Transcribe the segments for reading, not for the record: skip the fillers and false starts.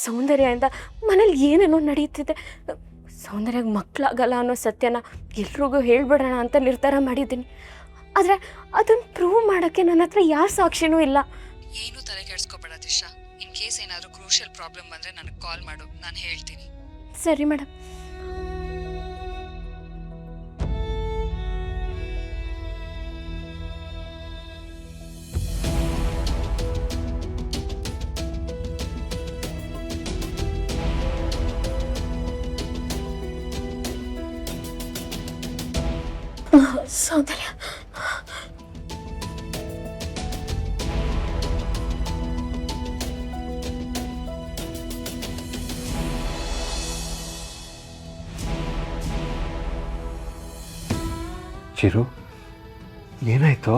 ಸೌಂದರ್ಯದಿಂದ ಮನೇಲಿ ಏನೇನೋ ನಡೀತಿದೆ. ಸೌಂದರ್ಯಗೆ ಮಕ್ಕಳಾಗಲ್ಲ ಅನ್ನೋ ಸತ್ಯನ ಎಲ್ರಿಗೂ ಹೇಳ್ಬಿಡೋಣ ಅಂತ ನಿರ್ಧಾರ ಮಾಡಿದ್ದೀನಿ. ಆದರೆ ಅದನ್ನು ಪ್ರೂವ್ ಮಾಡೋಕ್ಕೆ ನನ್ನ ಹತ್ರ ಯಾವ ಸಾಕ್ಷಿನೂ ಇಲ್ಲ. ಏನು ತಲೆ ಕೆಡಿಸ್ಕೋಬೇಡ ದಿಶಾ. ಇನ್ ಕೇಸ್ ಏನಾದರೂ ಕ್ರೂಷಿಯಲ್ ಪ್ರಾಬ್ಲಮ್ ಬಂದರೆ ನನಗೆ ಕಾಲ್ ಮಾಡು, ನಾನು ಹೇಳ್ತೀನಿ. ಸರಿ ಮೇಡಮ್. ಸೌಂದರ್ಯ, ಚಿರು, ಏನಾಯ್ತು?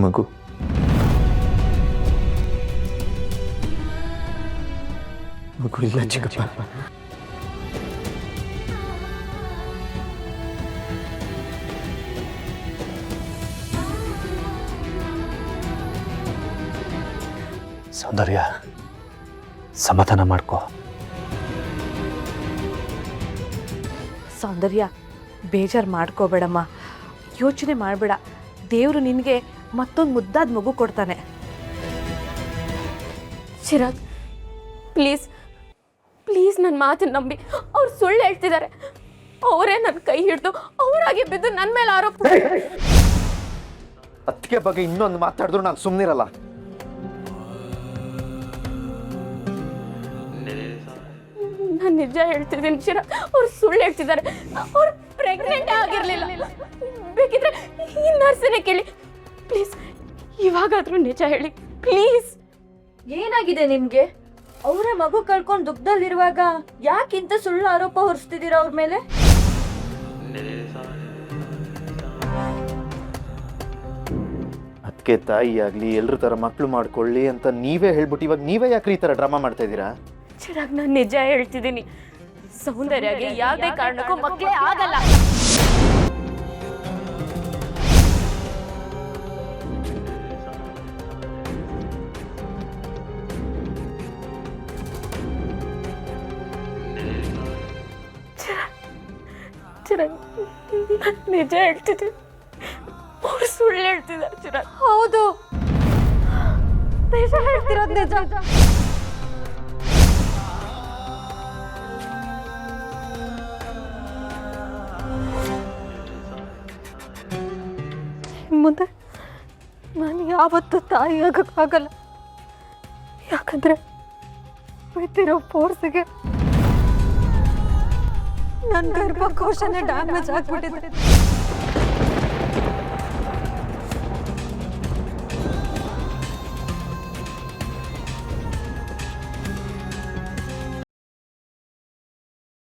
ಮಗು ಮಗು ಇಲ್ಲ ಚಿಕ್ಕಪ್ಪ. ಸೌಂದರ್ಯ, ಸಮಾಧಾನ ಮಾಡ್ಕೋ. ಸೌಂದರ್ಯ, ಬೇಜಾರು ಮಾಡ್ಕೋಬೇಡಮ್ಮ, ಯೋಚನೆ ಮಾಡಬೇಡ. ದೇವರು ನಿನಗೆ ಮತ್ತೊಂದು ಮುದ್ದಾದ ಮಗು ಕೊಡ್ತಾನೆ. ಚಿರಾಗ್, ಪ್ಲೀಸ್ ಪ್ಲೀಸ್ ನನ್ನ ಮಾತನ್ನು ನಂಬಿ. ಅವ್ರು ಸುಳ್ಳು ಹೇಳ್ತಿದ್ದಾರೆ. ಅವರೇ ನನ್ನ ಕೈ ಹಿಡಿದು ಅವರಾಗೆ ಬಿದ್ದು ನನ್ನ ಮೇಲೆ ಆರೋಪ. ಅತ್ತಿಗೆ ಬಗ್ಗೆ ಇನ್ನೊಂದು ಮಾತಾಡಿದ್ರು ನಾನು ಸುಮ್ಮನಿರಲ್ಲ. ನಾನು ನಿಜ ಹೇಳ್ತಿದ್ದೀನಿ ಚಿರಾಗ್, ಅವ್ರು ಸುಳ್ಳು ಹೇಳ್ತಿದ್ದಾರೆ. ಅವ್ರು ಪ್ರೆಗ್ನೆಂಟ್ ಆಗಿರಲಿಲ್ಲ. ಬೇಕಿದ್ರೆ ಈ ನರ್ಸನ್ನೇ ಕೇಳಿ. ಪ್ಲೀಸ್ ಇವಾಗಾದರೂ ನಿಜ ಹೇಳಿ ಪ್ಲೀಸ್. ಏನಾಗಿದೆ ನಿಮ್ಗೆ? ಅವರೇ ಮಗು ಕಳ್ಕೊಂಡು ದುಃಖದಲ್ಲಿರುವಾಗ ಯಾಕಿಂತ ಸುಳ್ಳು ಆರೋಪ ಹೊರಿಸ್ತಿದ್ದೀರಾ ಅವ್ರ ಮೇಲೆ? ಅದಕ್ಕೆ ತಾಯಿ ಆಗಲಿ ಎಲ್ಲರ ಥರ ಮಕ್ಕಳು ಮಾಡ್ಕೊಳ್ಳಿ ಅಂತ ನೀವೇ ಹೇಳ್ಬಿಟ್ಟು ಇವಾಗ ನೀವೇ ಯಾಕ್ರಿ ಈ ಥರ ಡ್ರಾಮಾ ಮಾಡ್ತಾ ಇದ್ದೀರಾ? ಚಿರಾಗ್, ನಾನು ನಿಜ ಹೇಳ್ತಿದ್ದೀನಿ. ಸೌಂದರ್ಯಗೆ ಯಾವುದೇ ಕಾರಣಕ್ಕೂ ಮಕ್ಕಳೇ ಆಗಲ್ಲ. ಚಿರಾಗ್, ನಾನು ನಿಜ ಹೇಳ್ತಿದ್ದೀನಿ. ಅವ್ರು ಸುಳ್ಳು ಹೇಳ್ತಿದ್ದಾರೆ ಚಿರಾಗ್. ಹೌದು, ನಿಜ ಹೇಳ್ತಿರೋದು ನಿಜ. ಮುಂದೆ ನಾನು ಯಾವತ್ತೂ ತಾಯಿ ಆಗೋಕ್ಕಾಗಲ್ಲ. ಯಾಕಂದರೆ ಬಿದ್ದಿರೋ ಫೋರ್ಸಿಗೆ ನನ್ನ ಗರ್ಭಕೋಶನೇ ಡ್ಯಾಮೇಜ್ ಆಗಿಬಿಟ್ಟಿದೆ.